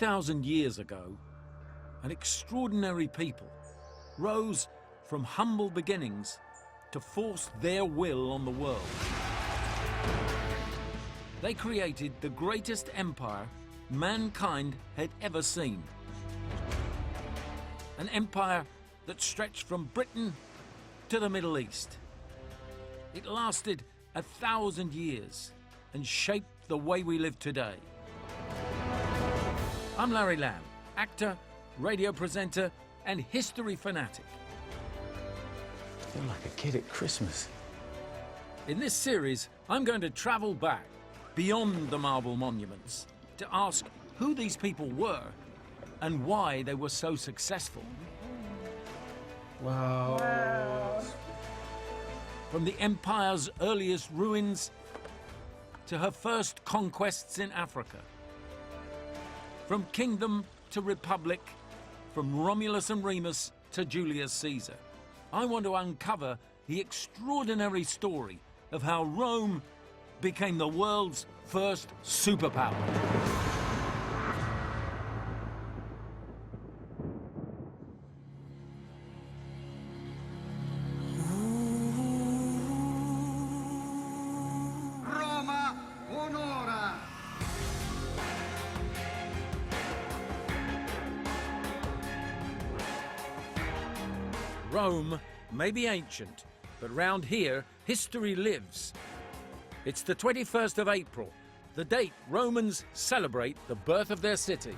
3,000 years ago, an extraordinary people rose from humble beginnings to force their will on the world. They created the greatest empire mankind had ever seen. An empire that stretched from Britain to the Middle East. It lasted 1,000 years and shaped the way we live today. I'm Larry Lamb, actor, radio presenter, and history fanatic. I feel like a kid at Christmas. In this series, I'm going to travel back beyond the marble monuments to ask who these people were and why they were so successful. Wow. From the empire's earliest ruins to her first conquests in Africa. From kingdom to republic, from Romulus and Remus to Julius Caesar. I want to uncover the extraordinary story of how Rome became the world's first superpower. Rome may be ancient, but round here, history lives. It's the 21st of April, the date Romans celebrate the birth of their city.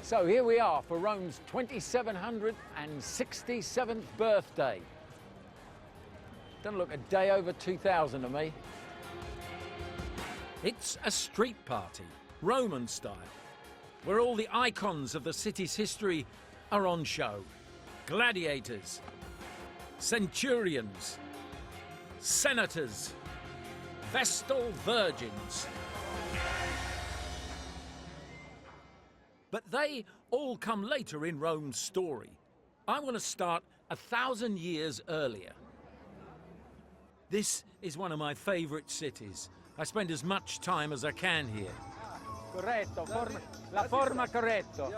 So here we are for Rome's 2767th birthday. Doesn't look a day over 2000 to me. It's a street party, Roman style, where all the icons of the city's history are on show. Gladiators, centurions, senators, Vestal virgins. But they all come later in Rome's story. I want to start 1,000 years earlier. This is one of my favorite cities. I spend as much time as I can here. Corretto, la forma corretto.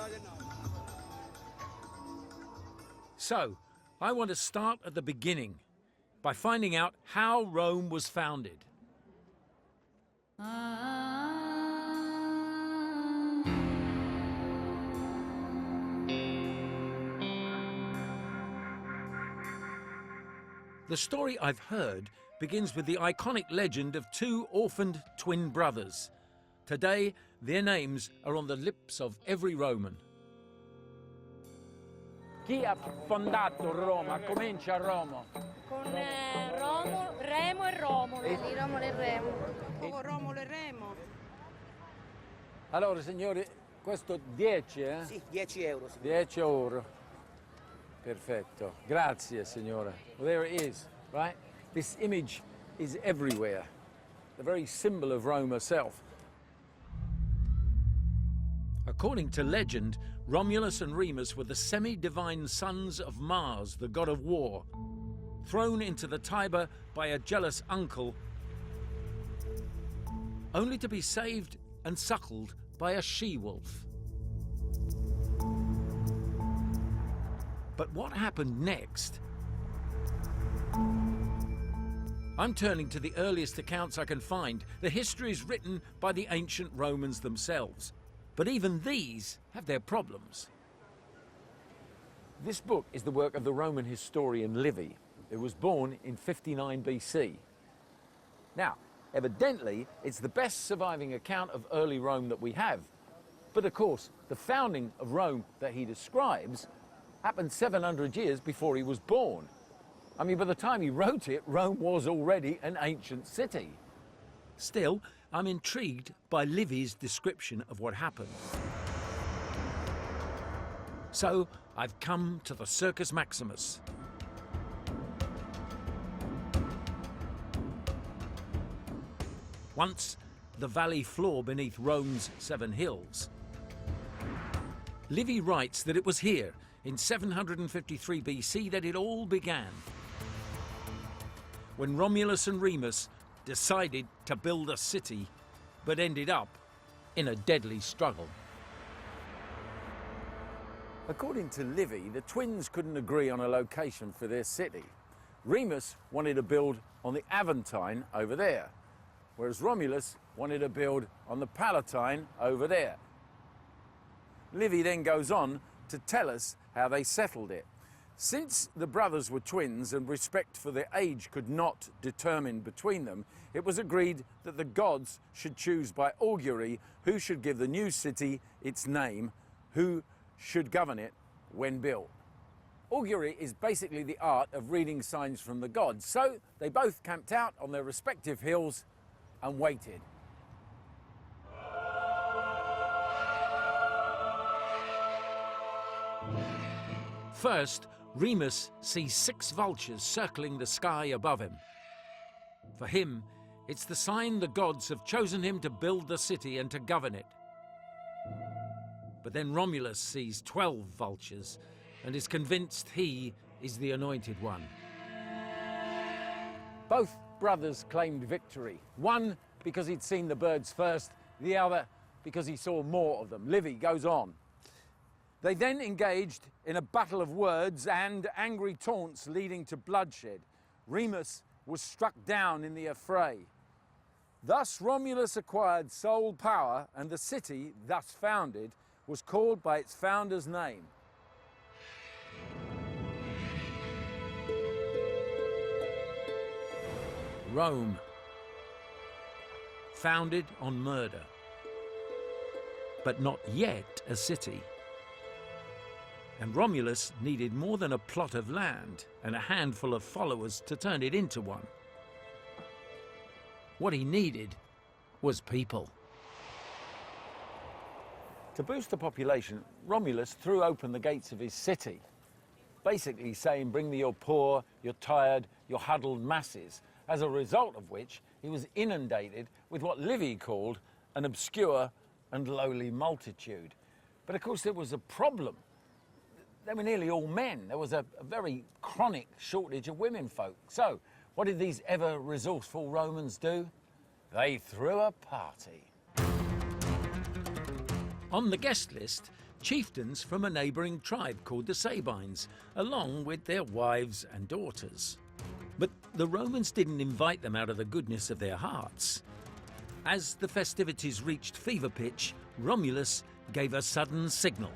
So, I want to start at the beginning by finding out how Rome was founded. The story I've heard begins with the iconic legend of two orphaned twin brothers. Today, their names are on the lips of every Roman. Chi ha fondato Roma? Comincia a Roma. Con Remo e Romolo. Di Romolo e Remo. Con Romolo e Remo. Allora, signori, questo 10, eh? Sì, 10 euro. Signore. 10 euro. Perfetto. Grazie, signora. Well, there it is, right? This image is everywhere. The very symbol of Rome herself. According to legend, Romulus and Remus were the semi-divine sons of Mars, the god of war, thrown into the Tiber by a jealous uncle, only to be saved and suckled by a she-wolf. But what happened next? I'm turning to the earliest accounts I can find, the histories written by the ancient Romans themselves. But even these have their problems. This book is the work of the Roman historian Livy, who was born in 59 BC. Now, evidently, it's the best surviving account of early Rome that we have. But of course, the founding of Rome that he describes happened 700 years before he was born. I mean, by the time he wrote it, Rome was already an ancient city. Still, I'm intrigued by Livy's description of what happened. So, I've come to the Circus Maximus. Once the valley floor beneath Rome's 7 hills. Livy writes that it was here, in 753 BC, that it all began. When Romulus and Remus decided to build a city, but ended up in a deadly struggle. According to Livy, the twins couldn't agree on a location for their city. Remus wanted to build on the Aventine over there, whereas Romulus wanted to build on the Palatine over there. Livy then goes on to tell us how they settled it. Since the brothers were twins and respect for their age could not determine between them, it was agreed that the gods should choose by augury who should give the new city its name, who should govern it when built. Augury is basically the art of reading signs from the gods, so they both camped out on their respective hills and waited. First, Remus sees 6 vultures circling the sky above him. For him, it's the sign the gods have chosen him to build the city and to govern it. But then Romulus sees 12 vultures and is convinced he is the anointed one. Both brothers claimed victory. One because he'd seen the birds first, the other because he saw more of them. Livy goes on. They then engaged in a battle of words and angry taunts leading to bloodshed. Remus was struck down in the affray. Thus Romulus acquired sole power, and the city, thus founded, was called by its founder's name. Rome, founded on murder, but not yet a city. And Romulus needed more than a plot of land and a handful of followers to turn it into one. What he needed was people. To boost the population, Romulus threw open the gates of his city, basically saying, bring me your poor, your tired, your huddled masses, as a result of which he was inundated with what Livy called an obscure and lowly multitude. But of course there was a problem. They were nearly all men. There was a very chronic shortage of women folk. So, what did these ever-resourceful Romans do? They threw a party. On the guest list, chieftains from a neighbouring tribe called the Sabines, along with their wives and daughters. But the Romans didn't invite them out of the goodness of their hearts. As the festivities reached fever pitch, Romulus gave a sudden signal.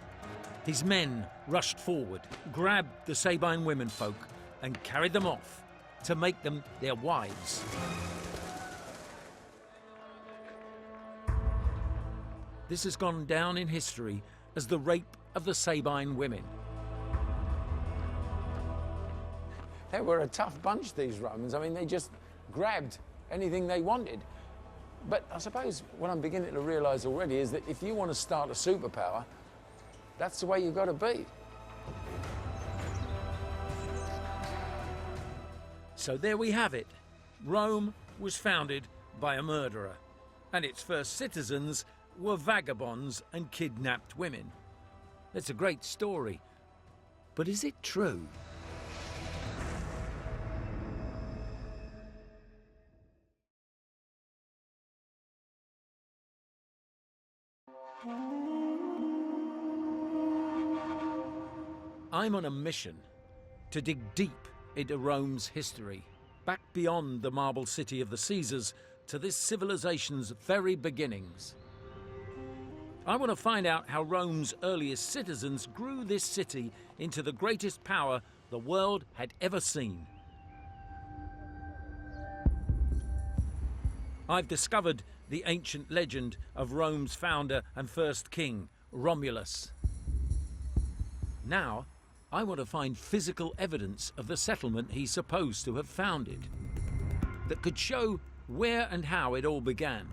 His men rushed forward, grabbed the Sabine womenfolk and carried them off to make them their wives. This has gone down in history as the rape of the Sabine women. They were a tough bunch, these Romans. I mean, they just grabbed anything they wanted. But I suppose what I'm beginning to realise already is that if you want to start a superpower, that's the way you've got to be. So there we have it. Rome was founded by a murderer, and its first citizens were vagabonds and kidnapped women. It's a great story, but is it true? I'm on a mission to dig deep into Rome's history, back beyond the marble city of the Caesars to this civilization's very beginnings. I want to find out how Rome's earliest citizens grew this city into the greatest power the world had ever seen. I've discovered the ancient legend of Rome's founder and first king, Romulus. Now, I want to find physical evidence of the settlement he's supposed to have founded that could show where and how it all began.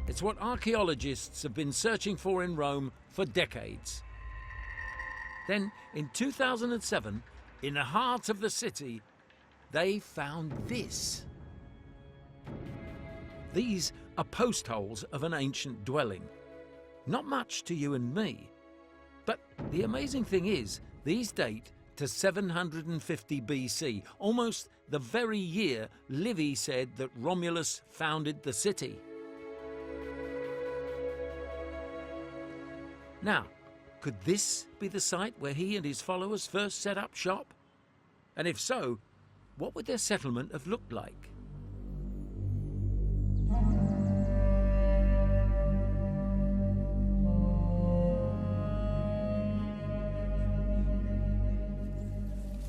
It's what archaeologists have been searching for in Rome for decades. Then, in 2007, in the heart of the city, they found this. These are post holes of an ancient dwelling. Not much to you and me. But the amazing thing is, these date to 750 BC, almost the very year Livy said that Romulus founded the city. Now, could this be the site where he and his followers first set up shop? And if so, what would their settlement have looked like?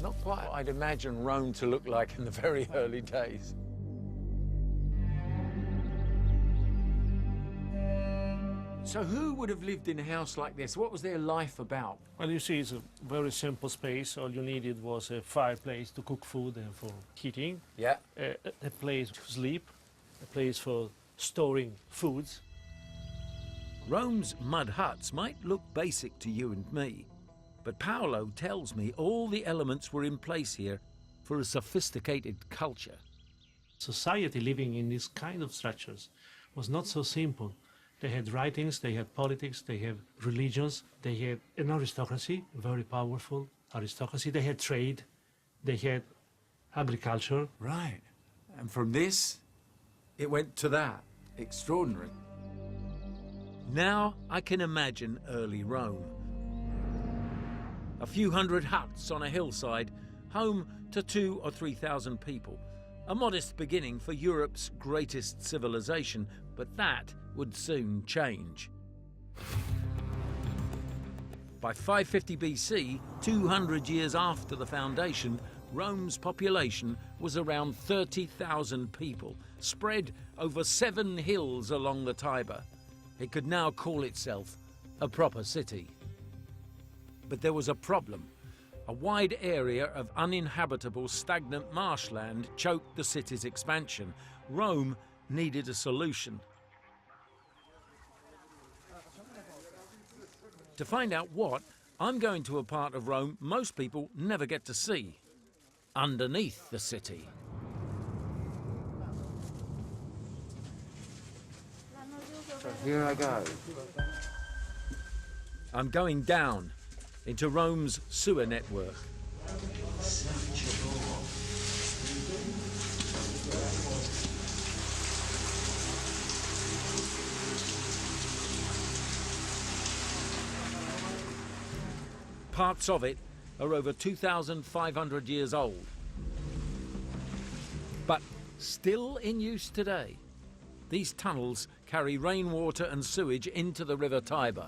Not quite what I'd imagine Rome to look like in the very early days. So who would have lived in a house like this? What was their life about? Well, you see, it's a very simple space. All you needed was a fireplace to cook food and for heating. Yeah. A place to sleep, a place for storing foods. Rome's mud huts might look basic to you and me, but Paolo tells me all the elements were in place here for a sophisticated culture. Society living in these kind of structures was not so simple. They had writings, they had politics, they had religions, they had an aristocracy, very powerful aristocracy. They had trade, they had agriculture. Right. And from this, it went to that. Extraordinary. Now I can imagine early Rome. A few hundred huts on a hillside, home to 2,000 or 3,000 people. A modest beginning for Europe's greatest civilization, but that would soon change. By 550 BC, 200 years after the foundation, Rome's population was around 30,000 people, spread over 7 hills along the Tiber. It could now call itself a proper city. But there was a problem. A wide area of uninhabitable stagnant marshland choked the city's expansion. Rome needed a solution. To find out what, I'm going to a part of Rome most people never get to see. Underneath the city. So here I go. I'm going down into Rome's sewer network. Parts of it are over 2,500 years old, but still in use today. These tunnels carry rainwater and sewage into the River Tiber.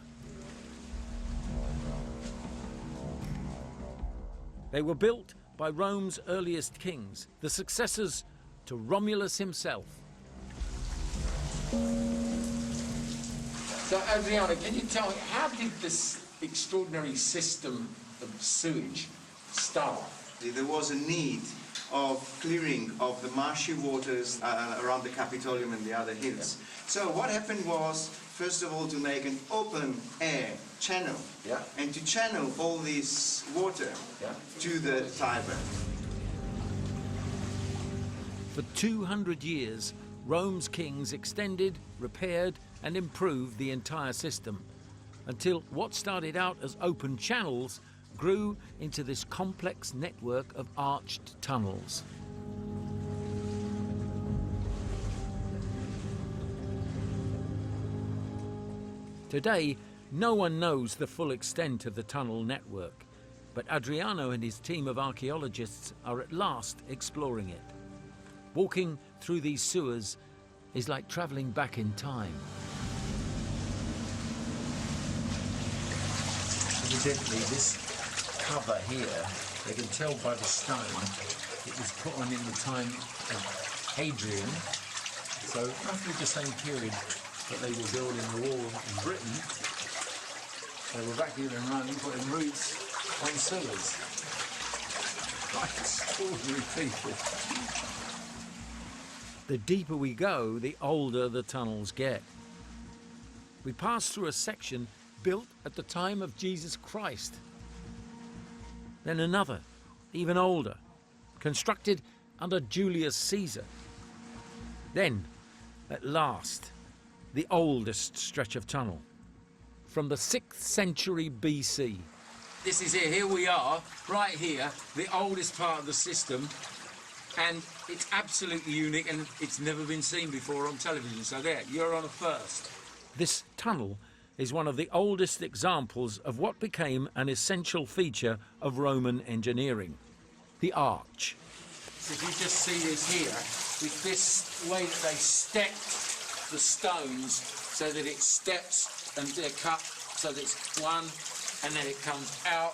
They were built by Rome's earliest kings, the successors to Romulus himself. So, Adriano, can you tell me, how did this extraordinary system of sewage start? There was a need of clearing of the marshy waters around the Capitolium and the other hills. Yeah. So what happened was, first of all, to make an open air channel, Yeah. and to channel all this water, Yeah. to the Tiber. For 200 years, Rome's kings extended, repaired, and improved the entire system, until what started out as open channels grew into this complex network of arched tunnels. Today, no one knows the full extent of the tunnel network, but Adriano and his team of archaeologists are at last exploring it. Walking through these sewers is like travelling back in time. Evidently, this cover here, they can tell by the stone, it was put on in the time of Hadrian, so roughly the same period that they were building the wall in Britain. They were back here in Rome putting roofs on sewers. Quite extraordinary people. The deeper we go, the older the tunnels get. We pass through a section built at the time of Jesus Christ. Then another, even older, constructed under Julius Caesar. Then, at last, the oldest stretch of tunnel, from the 6th century BC. This is it, here we are, right here, the oldest part of the system, and it's absolutely unique and it's never been seen before on television, so there, you're on a first. This tunnel is one of the oldest examples of what became an essential feature of Roman engineering, the arch. So if you just see this here, with this way that they stepped the stones so that it steps and they're cut so that it's one, and then it comes out,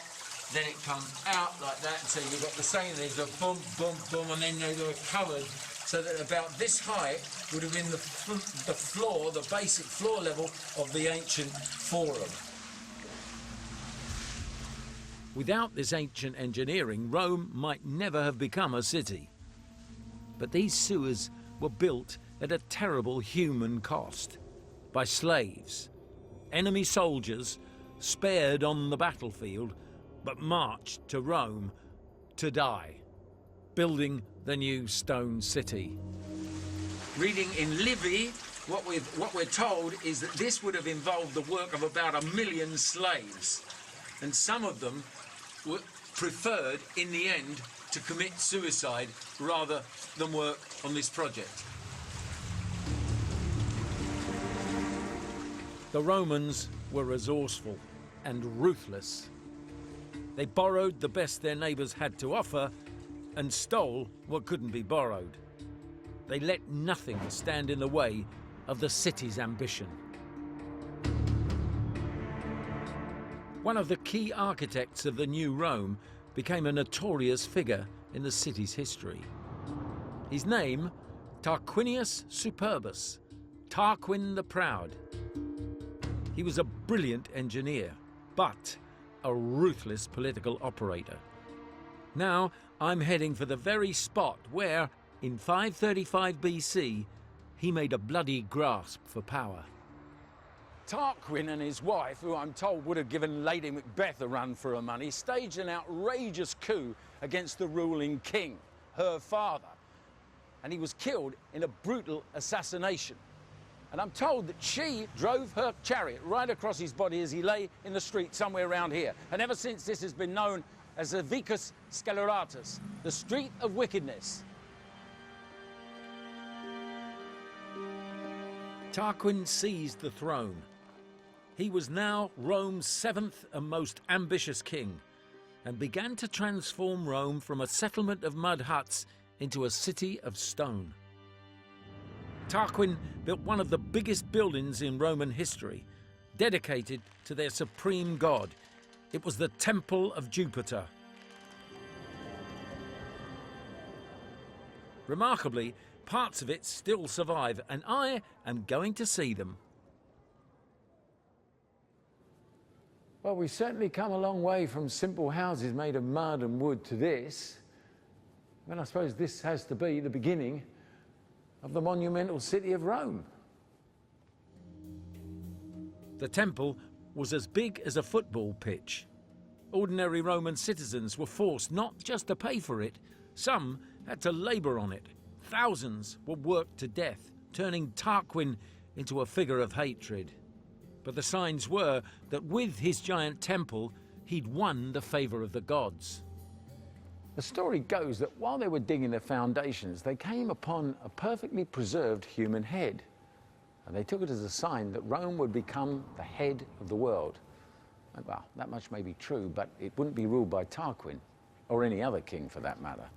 then it comes out like that, and so you've got the same, there's a boom, boom, boom, and then they were covered so that about this height would have been the floor, the basic floor level of the ancient forum. Without this ancient engineering, Rome might never have become a city. But these sewers were built at a terrible human cost by slaves, enemy soldiers spared on the battlefield, but marched to Rome to die, building the new stone city. Reading in Livy, what we're told is that this would have involved the work of about 1 million slaves, and some of them were preferred in the end to commit suicide rather than work on this project. The Romans were resourceful and ruthless. They borrowed the best their neighbours had to offer and stole what couldn't be borrowed. They let nothing stand in the way of the city's ambition. One of the key architects of the new Rome became a notorious figure in the city's history. His name, Tarquinius Superbus, Tarquin the Proud. He was a brilliant engineer, but a ruthless political operator. Now I'm heading for the very spot where, in 535 BC, he made a bloody grasp for power. Tarquin and his wife, who I'm told would have given Lady Macbeth a run for her money, staged an outrageous coup against the ruling king, her father. And he was killed in a brutal assassination. And I'm told that she drove her chariot right across his body as he lay in the street somewhere around here. And ever since, this has been known as the Vicus Sceleratus, the Street of Wickedness. Tarquin seized the throne. He was now Rome's 7th and most ambitious king, and began to transform Rome from a settlement of mud huts into a city of stone. Tarquin built one of the biggest buildings in Roman history, dedicated to their supreme god. It was the Temple of Jupiter. Remarkably, parts of it still survive, and I am going to see them. Well, we've certainly come a long way from simple houses made of mud and wood to this. And I suppose this has to be the beginning of the monumental city of Rome. The temple was as big as a football pitch. Ordinary Roman citizens were forced not just to pay for it, some had to labour on it. Thousands were worked to death, turning Tarquin into a figure of hatred. But the signs were that with his giant temple, he'd won the favour of the gods. The story goes that while they were digging the foundations, they came upon a perfectly preserved human head. And they took it as a sign that Rome would become the head of the world. Well, that much may be true, but it wouldn't be ruled by Tarquin, or any other king for that matter.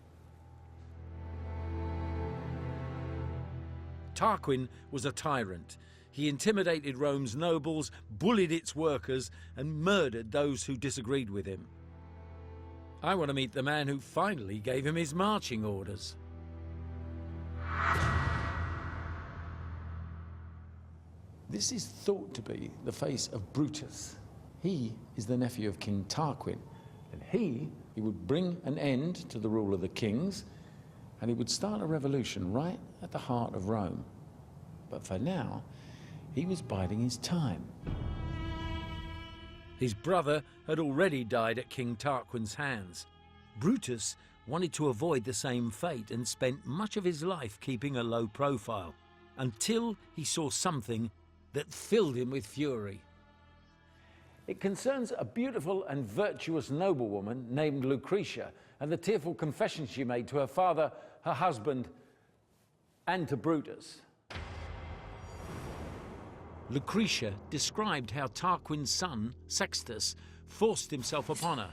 Tarquin was a tyrant. He intimidated Rome's nobles, bullied its workers, and murdered those who disagreed with him. I want to meet the man who finally gave him his marching orders. This is thought to be the face of Brutus. He is the nephew of King Tarquin, and he would bring an end to the rule of the kings, and he would start a revolution right at the heart of Rome. But for now, he was biding his time. His brother had already died at King Tarquin's hands. Brutus wanted to avoid the same fate and spent much of his life keeping a low profile, until he saw something that filled him with fury. It concerns a beautiful and virtuous noblewoman named Lucretia and the tearful confession she made to her father, her husband, and to Brutus. Lucretia described how Tarquin's son, Sextus, forced himself upon her.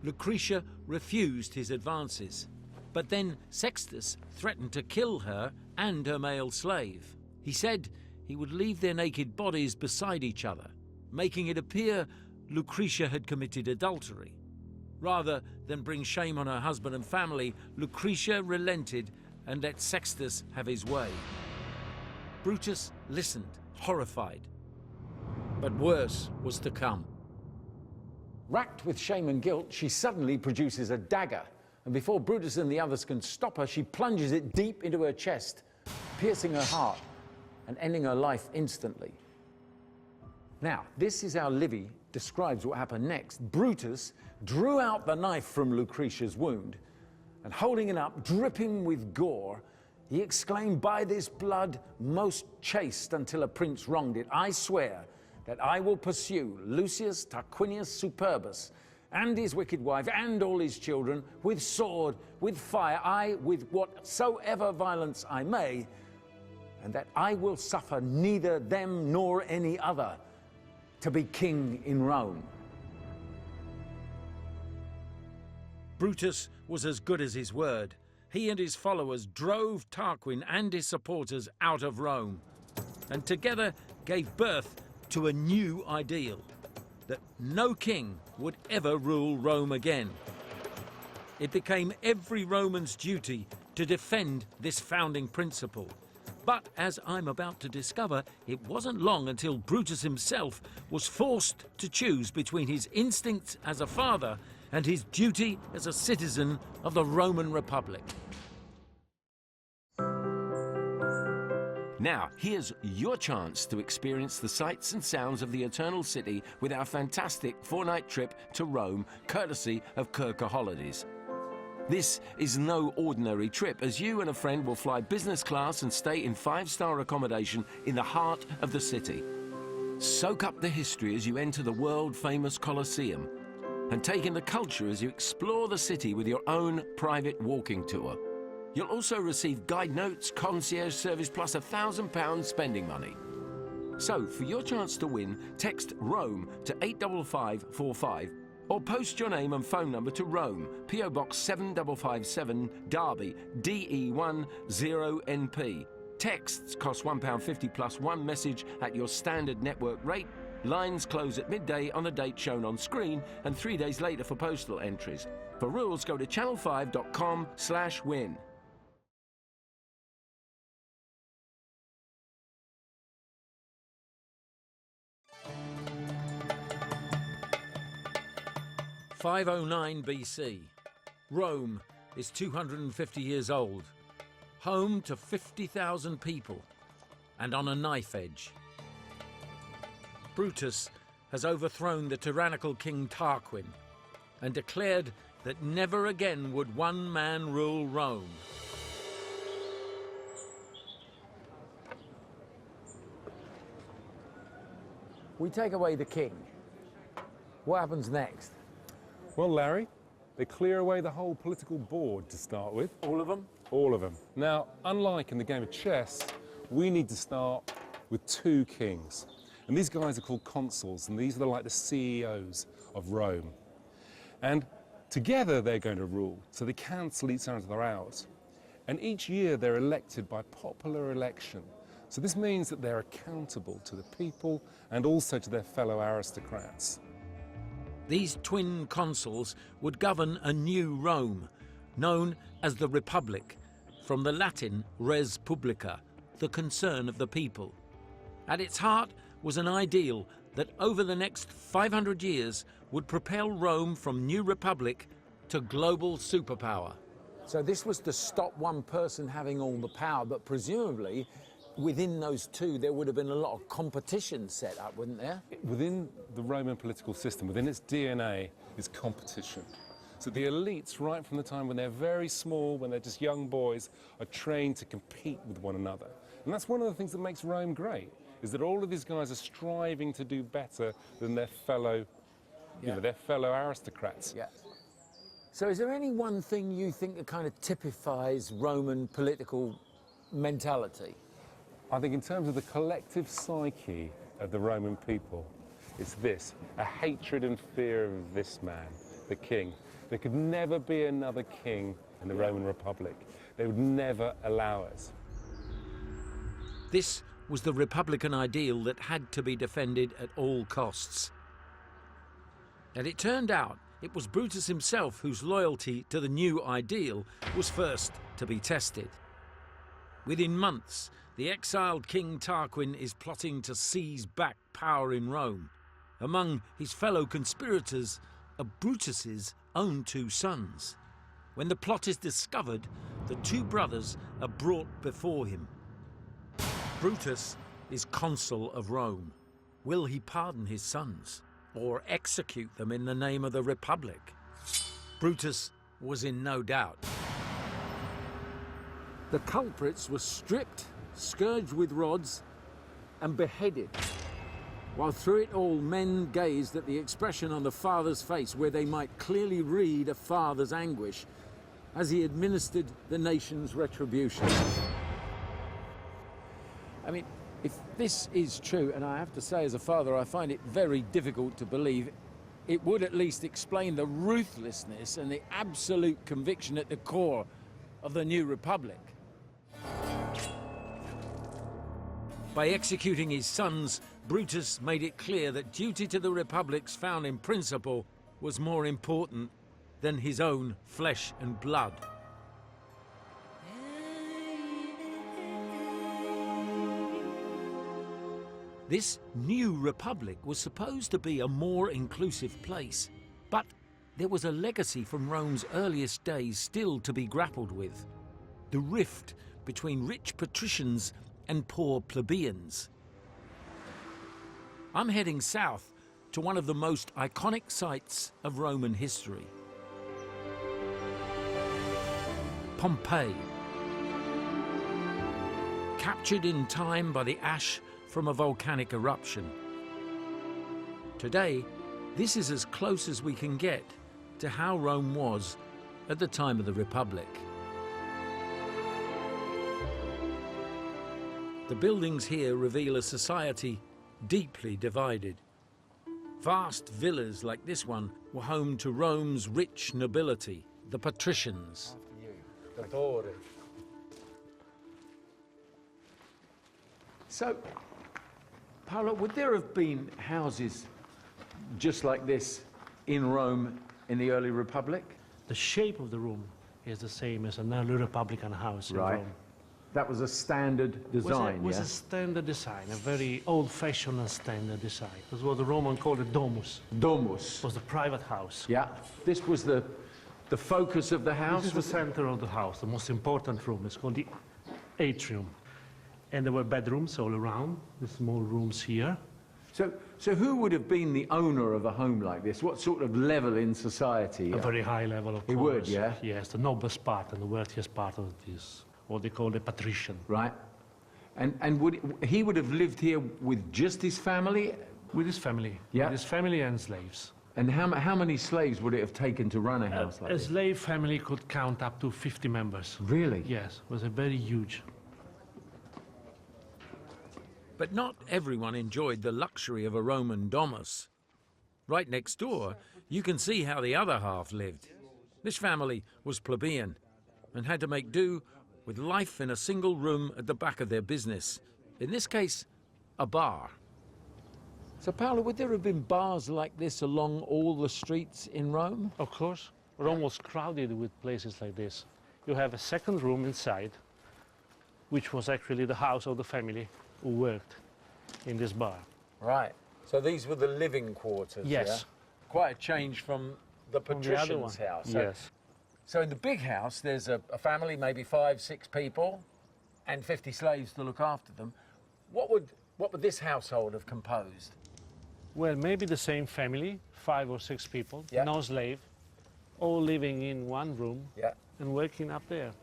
Lucretia refused his advances, but then Sextus threatened to kill her and her male slave. He said he would leave their naked bodies beside each other, making it appear Lucretia had committed adultery. Rather than bring shame on her husband and family, Lucretia relented and let Sextus have his way. Brutus listened, horrified. But worse was to come. Racked with shame and guilt, she suddenly produces a dagger, and before Brutus and the others can stop her, she plunges it deep into her chest, piercing her heart and ending her life instantly. Now, this is how Livy describes what happened next. Brutus drew out the knife from Lucretia's wound, and holding it up, dripping with gore, he exclaimed, "By this blood most chaste until a prince wronged it, I swear that I will pursue Lucius Tarquinius Superbus and his wicked wife and all his children with sword, with fire, aye, with whatsoever violence I may, and that I will suffer neither them nor any other to be king in Rome." Brutus was as good as his word. He and his followers drove Tarquin and his supporters out of Rome, and together gave birth to a new ideal, that no king would ever rule Rome again. It became every Roman's duty to defend this founding principle. But as I'm about to discover, it wasn't long until Brutus himself was forced to choose between his instincts as a father and his duty as a citizen of the Roman Republic. Now, here's your chance to experience the sights and sounds of the Eternal City with our fantastic 4-night trip to Rome, courtesy of Kirker Holidays. This is no ordinary trip, as you and a friend will fly business class and stay in 5-star accommodation in the heart of the city. Soak up the history as you enter the world-famous Colosseum, and take in the culture as you explore the city with your own private walking tour. You'll also receive guide notes, concierge service, plus £1,000 spending money. So, for your chance to win, text ROME to 85545 or post your name and phone number to Rome, PO Box 7557, Derby, DE10NP. Texts cost £1.50 plus one message at your standard network rate. Lines close at midday on the date shown on screen and 3 days later for postal entries. For rules, go to channel5.com/win. (509 BC). Rome is 250 years old, home to 50,000 people, and on a knife edge. Brutus has overthrown the tyrannical King Tarquin and declared that never again would one man rule Rome. We take away the king. What happens next? Well, Larry, they clear away the whole political board to start with. All of them? All of them. Now, unlike in the game of chess, we need to start with 2 kings. And these guys are called consuls, and these are like the CEOs of Rome. And together they're going to rule, so they cancel each other out. And each year they're elected by popular election. So this means that they're accountable to the people and also to their fellow aristocrats. These twin consuls would govern a new Rome, known as the Republic, from the Latin res publica, the concern of the people. At its heart was an ideal that over the next 500 years would propel Rome from new republic to global superpower. So this was to stop one person having all the power, but presumably within those two there would have been a lot of competition set up, wouldn't there? Within the Roman political system, within its DNA, is competition. So the elites, right from the time when they're very small, when they're just young boys, are trained to compete with one another. And that's one of the things that makes Rome great, is that all of these guys are striving to do better than their fellow, their fellow aristocrats. Yeah. So is there any one thing you think that kind of typifies Roman political mentality? I think in terms of the collective psyche of the Roman people, it's this, a hatred and fear of this man, the king. There could never be another king in the Roman Republic. They would never allow it. This was the Republican ideal that had to be defended at all costs. And it turned out it was Brutus himself whose loyalty to the new ideal was first to be tested. Within months, the exiled King Tarquin is plotting to seize back power in Rome. Among his fellow conspirators are Brutus's own two sons. When the plot is discovered, the two brothers are brought before him. Brutus is consul of Rome. Will he pardon his sons or execute them in the name of the Republic? Brutus was in no doubt. The culprits were stripped, scourged with rods, and beheaded. While through it all, men gazed at the expression on the father's face where they might clearly read a father's anguish as he administered the nation's retribution. I mean, if this is true, and I have to say as a father, I find it very difficult to believe, it would at least explain the ruthlessness and the absolute conviction at the core of the new republic. By executing his sons, Brutus made it clear that duty to the republics found in principle was more important than his own flesh and blood. This new republic was supposed to be a more inclusive place, but there was a legacy from Rome's earliest days still to be grappled with: the rift between rich patricians and poor plebeians. I'm heading south to one of the most iconic sites of Roman history. Pompeii. Captured in time by the ash from a volcanic eruption. Today, this is as close as we can get to how Rome was at the time of the Republic. The buildings here reveal a society deeply divided. Vast villas like this one were home to Rome's rich nobility, the patricians. So, Paolo, would there have been houses just like this in Rome in the early Republic? The shape of the room is the same as an early Republican house in Rome. That was a standard design, It was a standard design, a very old-fashioned and standard design. It was what the Roman called a domus. Domus. It was the private house. Yeah. This was the focus of the house? This is the center of the house, the most important room. It's called the atrium. And there were bedrooms all around, the small rooms here. So who would have been the owner of a home like this? What sort of level in society? A very high level, of course. He would, yeah? Yes, the noblest part and the wealthiest part of this, what they call the patrician. Right. And he would have lived here with just his family? With his family. Yeah. With his family and slaves. And how many slaves would it have taken to run a house like A this? slave family could count up to 50 members. Really? Yes, it was a very huge. But not everyone enjoyed the luxury of a Roman domus. Right next door, you can see how the other half lived. This family was plebeian and had to make do with life in a single room at the back of their business. In this case, a bar. So, Paolo, would there have been bars like this along all the streets in Rome? Of course, Rome was crowded with places like this. You have a second room inside, which was actually the house of the family who worked in this bar. Right. So these were the living quarters, Yes. yeah? Quite a change from the patrician's house. So, Yes. So in the big house, there's a family, maybe 5, 6 people, and 50 slaves to look after them. What would this household have composed? Well, maybe the same family, 5 or 6 people, Yeah. no slave, all living in one room Yeah. and working up there.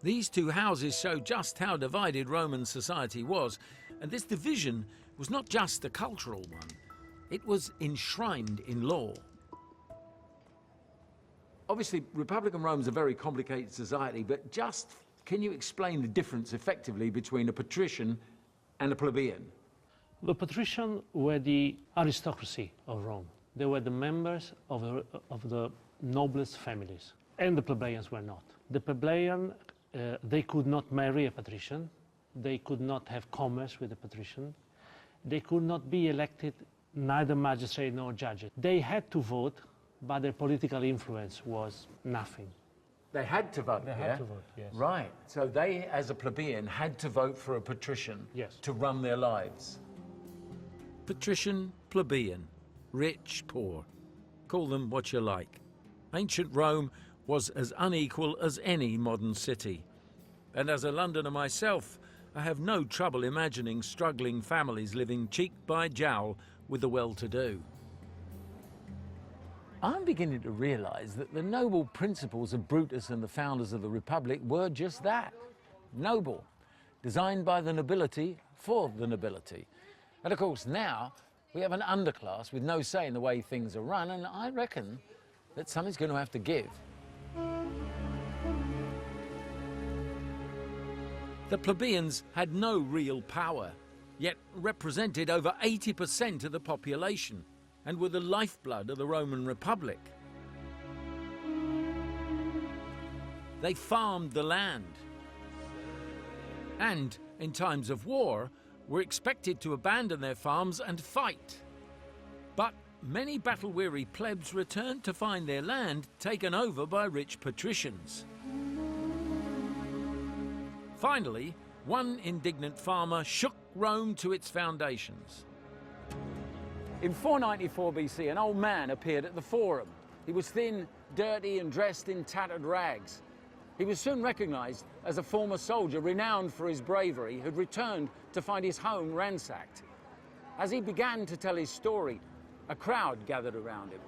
These two houses show just how divided Roman society was, and this division was not just a cultural one. It was enshrined in law. Obviously, Republican Rome's a very complicated society, but just Can you explain the difference effectively between a patrician and a plebeian? The patricians were the aristocracy of Rome. They were the members of the noblest families, and the plebeians were not. The plebeian, they could not marry a patrician, they could not have commerce with a patrician, they could not be elected neither magistrate nor judge. They had to vote, but their political influence was nothing. They had to vote, They had to vote, yes. Right, so they, as a plebeian, had to vote for a patrician Yes. to run their lives. Patrician, plebeian, rich, poor. Call them what you like. Ancient Rome was as unequal as any modern city. And as a Londoner myself, I have no trouble imagining struggling families living cheek by jowl with the well-to-do. I'm beginning to realise that the noble principles of Brutus and the founders of the Republic were just that, noble, designed by the nobility for the nobility. And of course now we have an underclass with no say in the way things are run, and I reckon that something's going to have to give. The plebeians had no real power, yet represented over 80% of the population and were the lifeblood of the Roman Republic. They farmed the land and, in times of war, were expected to abandon their farms and fight. But many battle-weary plebs returned to find their land taken over by rich patricians. Finally, one indignant farmer shook Rome to its foundations. In 494 BC, an old man appeared at the Forum. He was thin, dirty, and dressed in tattered rags. He was soon recognized as a former soldier renowned for his bravery who'd returned to find his home ransacked. As he began to tell his story, a crowd gathered around him.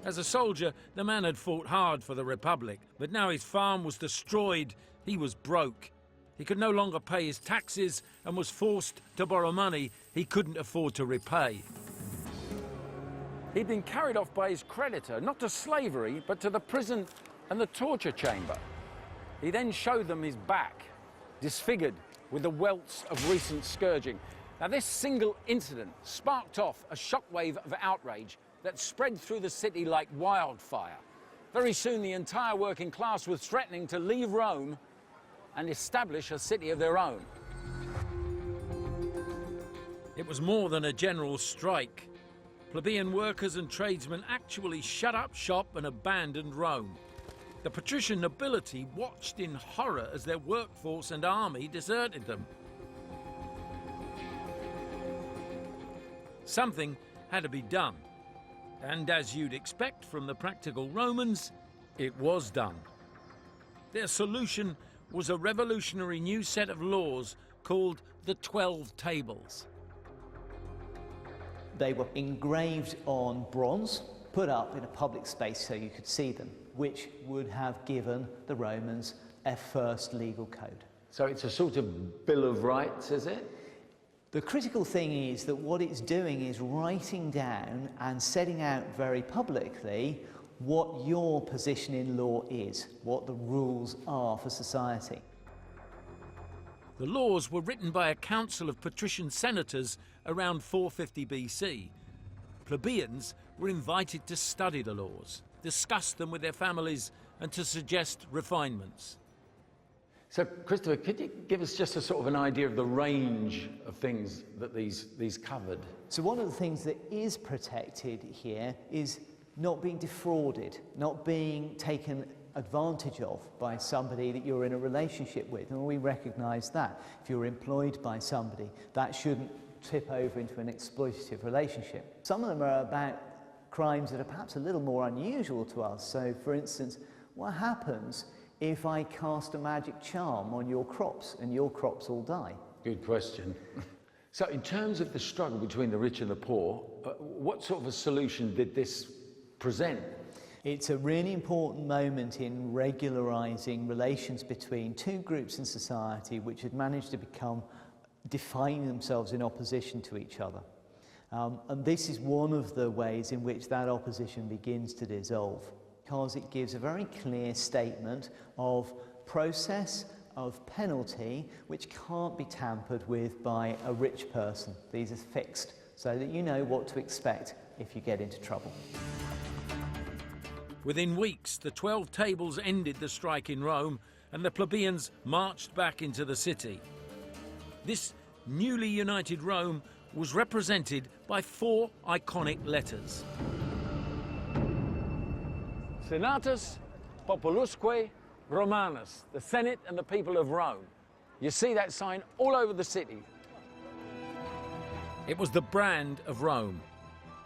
As a soldier, the man had fought hard for the Republic, but now his farm was destroyed. He was broke. He could no longer pay his taxes and was forced to borrow money he couldn't afford to repay. He'd been carried off by his creditor, not to slavery, but to the prison and the torture chamber. He then showed them his back, disfigured with the welts of recent scourging. Now, this single incident sparked off a shockwave of outrage that spread through the city like wildfire. Very soon, the entire working class was threatening to leave Rome and establish a city of their own. It was more than a general strike. Plebeian workers and tradesmen actually shut up shop and abandoned Rome. The patrician nobility watched in horror as their workforce and army deserted them. Something had to be done. And as you'd expect from the practical Romans, it was done. Their solution was a revolutionary new set of laws called the 12 Tables. They were engraved on bronze, put up in a public space so you could see them, which would have given the Romans a first legal code. So it's a sort of Bill of Rights, is it? The critical thing is that what it's doing is writing down and setting out very publicly what your position in law is, what the rules are for society. The laws were written by a council of patrician senators around 450 BC. Plebeians were invited to study the laws, discuss them with their families, and to suggest refinements. So, Christopher, could you give us just a sort of an idea of the range of things that these covered? So one of the things that is protected here is not being defrauded, not being taken advantage of by somebody that you're in a relationship with, and we recognise that. If you're employed by somebody, that shouldn't tip over into an exploitative relationship. Some of them are about crimes that are perhaps a little more unusual to us. So, for instance, what happens if I cast a magic charm on your crops and your crops all die? Good question. So in terms of the struggle between the rich and the poor, what sort of a solution did this present? It's a really important moment in regularising relations between two groups in society which had managed to define themselves in opposition to each other. And this is one of the ways in which that opposition begins to dissolve, because it gives a very clear statement of process of penalty which can't be tampered with by a rich person. These are fixed so that you know what to expect if you get into trouble. Within weeks, the 12 tables ended the strike in Rome and the plebeians marched back into the city. This newly united Rome was represented by 4 iconic letters. Senatus Populusque Romanus, the Senate and the people of Rome. You see that sign all over the city. It was the brand of Rome.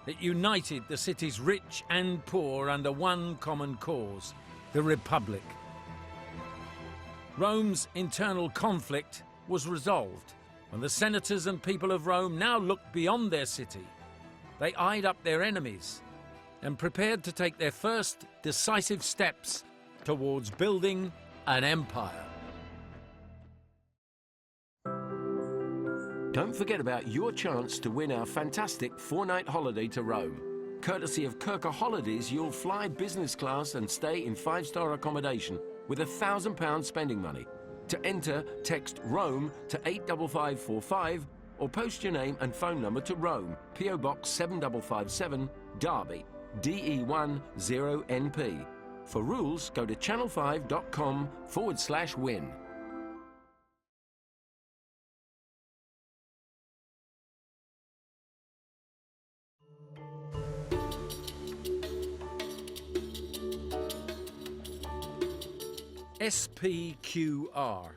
It united the city's rich and poor under one common cause, the Republic. Rome's internal conflict was resolved, and the senators and people of Rome now looked beyond their city. They eyed up their enemies and prepared to take their first decisive steps towards building an empire. Don't forget about your chance to win our fantastic 4-night holiday to Rome. Courtesy of Kirker Holidays, you'll fly business class and stay in 5-star accommodation with £1,000 spending money. To enter, text ROME to 85545 or post your name and phone number to Rome, PO Box 7557, Derby, DE10NP. For rules, go to channel5.com/win. SPQR,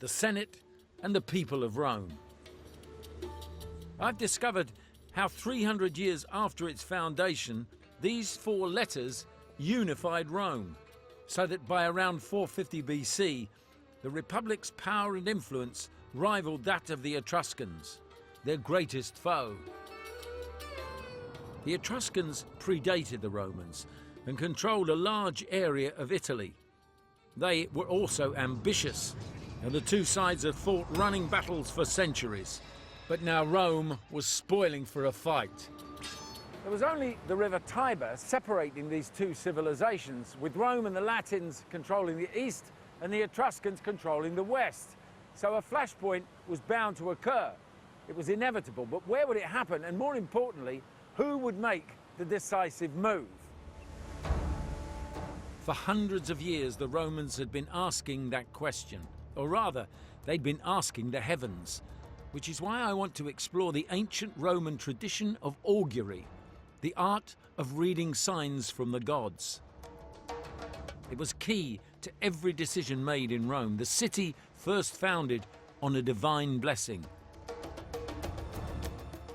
the Senate and the people of Rome. I've discovered how 300 years after its foundation, these 4 letters unified Rome, so that by around 450 BC, the Republic's power and influence rivaled that of the Etruscans, their greatest foe. The Etruscans predated the Romans and controlled a large area of Italy. They were also ambitious, and the two sides had fought running battles for centuries. But now Rome was spoiling for a fight. There was only the river Tiber separating these two civilizations, with Rome and the Latins controlling the east and the Etruscans controlling the west. So a flashpoint was bound to occur. It was inevitable, but where would it happen? And more importantly, who would make the decisive move? For hundreds of years, the Romans had been asking that question, or rather, they'd been asking the heavens, which is why I want to explore the ancient Roman tradition of augury, the art of reading signs from the gods. It was key to every decision made in Rome, the city first founded on a divine blessing.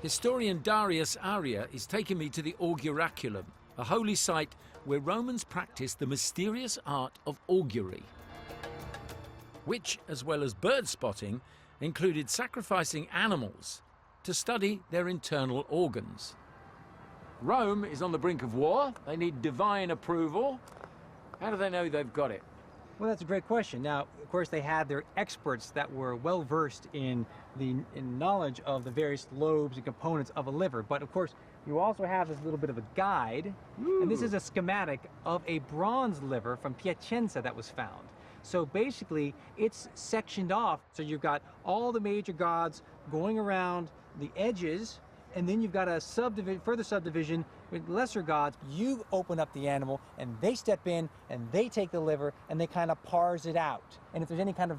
Historian Darius Aria is taking me to the Auguraculum, a holy site where Romans practiced the mysterious art of augury, which, as well as bird spotting, included sacrificing animals to study their internal organs. Rome is on the brink of war. They need divine approval. How do they know they've got it? Well, that's a great question. Now, of course, they had their experts that were well versed in knowledge of the various lobes and components of a liver. But of course, you also have this little bit of a guide. Ooh. And this is a schematic of a bronze liver from Piacenza that was found. So basically, it's sectioned off. So you've got all the major gods going around the edges, and then you've got a further subdivision with lesser gods. You open up the animal, and they step in, and they take the liver, and they kind of parse it out. And if there's any kind of,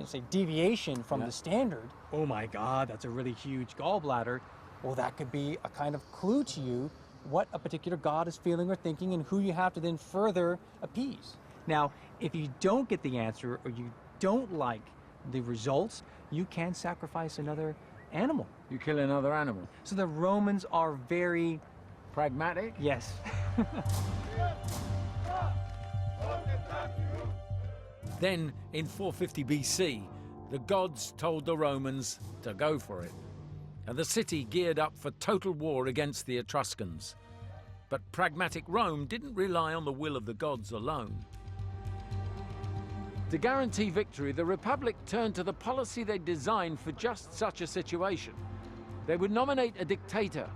say, deviation from the standard, oh my God, that's a really huge gallbladder. Well, that could be a kind of clue to you what a particular god is feeling or thinking, and who you have to then further appease. Now, if you don't get the answer, or you don't like the results, you can sacrifice another animal. You kill another animal. So the Romans are very pragmatic? Yes. Then, in 450 BC, the gods told the Romans to go for it, and the city geared up for total war against the Etruscans. But pragmatic Rome didn't rely on the will of the gods alone. To guarantee victory, the Republic turned to the policy they'd designed for just such a situation. They would nominate a dictator.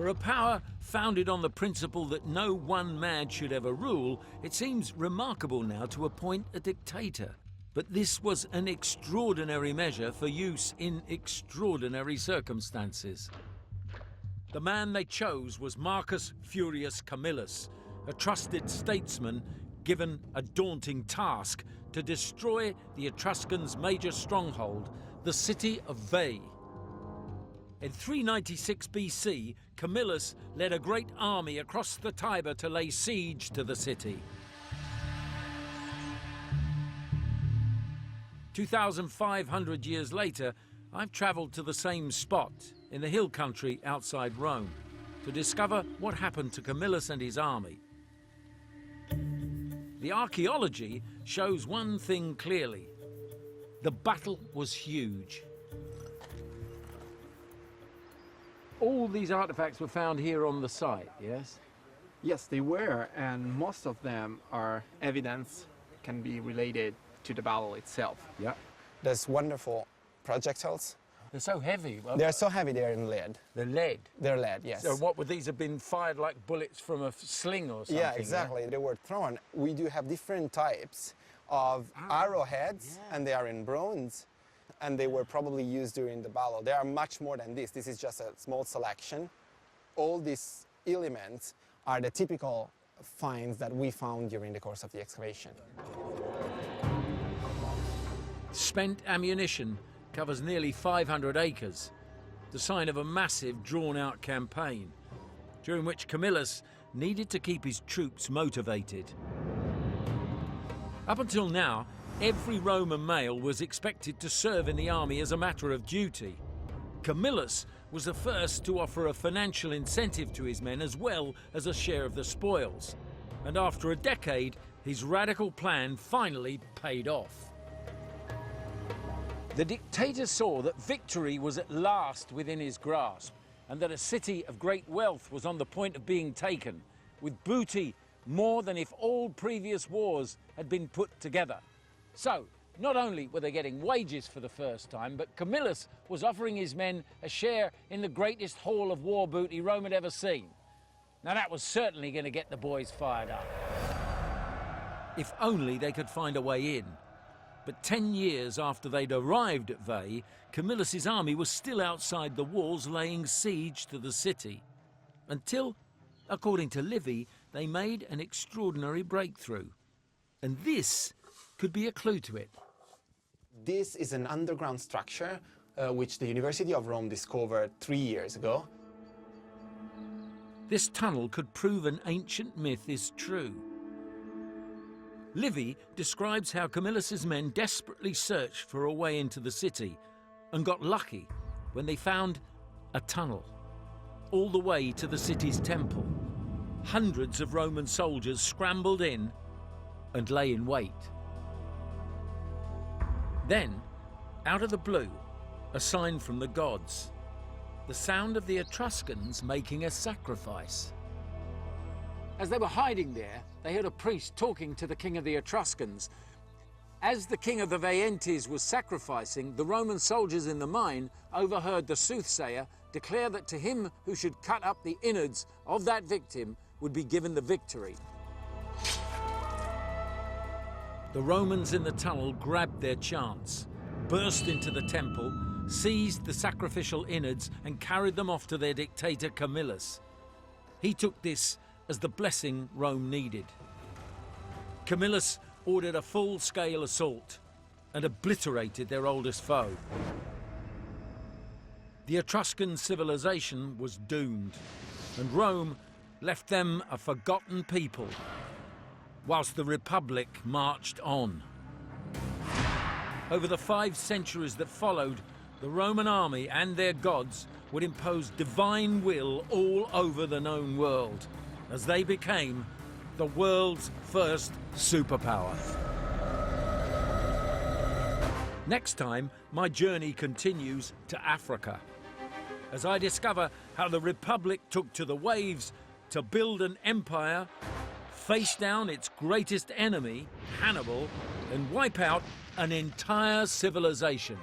For a power founded on the principle that no one man should ever rule, it seems remarkable now to appoint a dictator. But this was an extraordinary measure for use in extraordinary circumstances. The man they chose was Marcus Furius Camillus, a trusted statesman given a daunting task to destroy the Etruscans' major stronghold, the city of Veii. In 396 BC, Camillus led a great army across the Tiber to lay siege to the city. 2,500 years later, I've travelled to the same spot in the hill country outside Rome to discover what happened to Camillus and his army. The archaeology shows one thing clearly. The battle was huge. All these artifacts were found here on the site, yes? Yes, they were, and most of them are evidence can be related to the battle itself. Yeah. There's wonderful projectiles. They're so heavy. They're so heavy, they're in lead. They're lead? They're lead, yes. So what would these have been fired like bullets from a sling or something? Yeah, exactly. They were thrown. We do have different types of arrowheads, and they are in bronze, and they were probably used during the battle. There are much more than this. This is just a small selection. All these elements are the typical finds that we found during the course of the excavation. Spent ammunition covers nearly 500 acres, the sign of a massive, drawn-out campaign, during which Camillus needed to keep his troops motivated. Up until now, every Roman male was expected to serve in the army as a matter of duty. Camillus was the first to offer a financial incentive to his men as well as a share of the spoils. And after a decade, his radical plan finally paid off. The dictator saw that victory was at last within his grasp, and that a city of great wealth was on the point of being taken, with booty more than if all previous wars had been put together. So, not only were they getting wages for the first time, but Camillus was offering his men a share in the greatest haul of war booty Rome had ever seen. Now that was certainly going to get the boys fired up. If only they could find a way in. But 10 years after they'd arrived at Veii, Camillus' army was still outside the walls laying siege to the city. Until, according to Livy, they made an extraordinary breakthrough. And this could be a clue to it. This is an underground structure which the University of Rome discovered 3 years ago. This tunnel could prove an ancient myth is true. Livy describes how Camillus' men desperately searched for a way into the city and got lucky when they found a tunnel all the way to the city's temple. Hundreds of Roman soldiers scrambled in and lay in wait. Then, out of the blue, a sign from the gods. The sound of the Etruscans making a sacrifice. As they were hiding there, they heard a priest talking to the king of the Etruscans. As the king of the Veientes was sacrificing, the Roman soldiers in the mine overheard the soothsayer declare that to him who should cut up the innards of that victim would be given the victory. The Romans in the tunnel grabbed their chance, burst into the temple, seized the sacrificial innards and carried them off to their dictator Camillus. He took this as the blessing Rome needed. Camillus ordered a full-scale assault and obliterated their oldest foe. The Etruscan civilization was doomed, and Rome left them a forgotten people, whilst the Republic marched on. Over the 5 centuries that followed, the Roman army and their gods would impose divine will all over the known world, as they became the world's first superpower. Next time, my journey continues to Africa, as I discover how the Republic took to the waves to build an empire, face down its greatest enemy, Hannibal, and wipe out an entire civilization.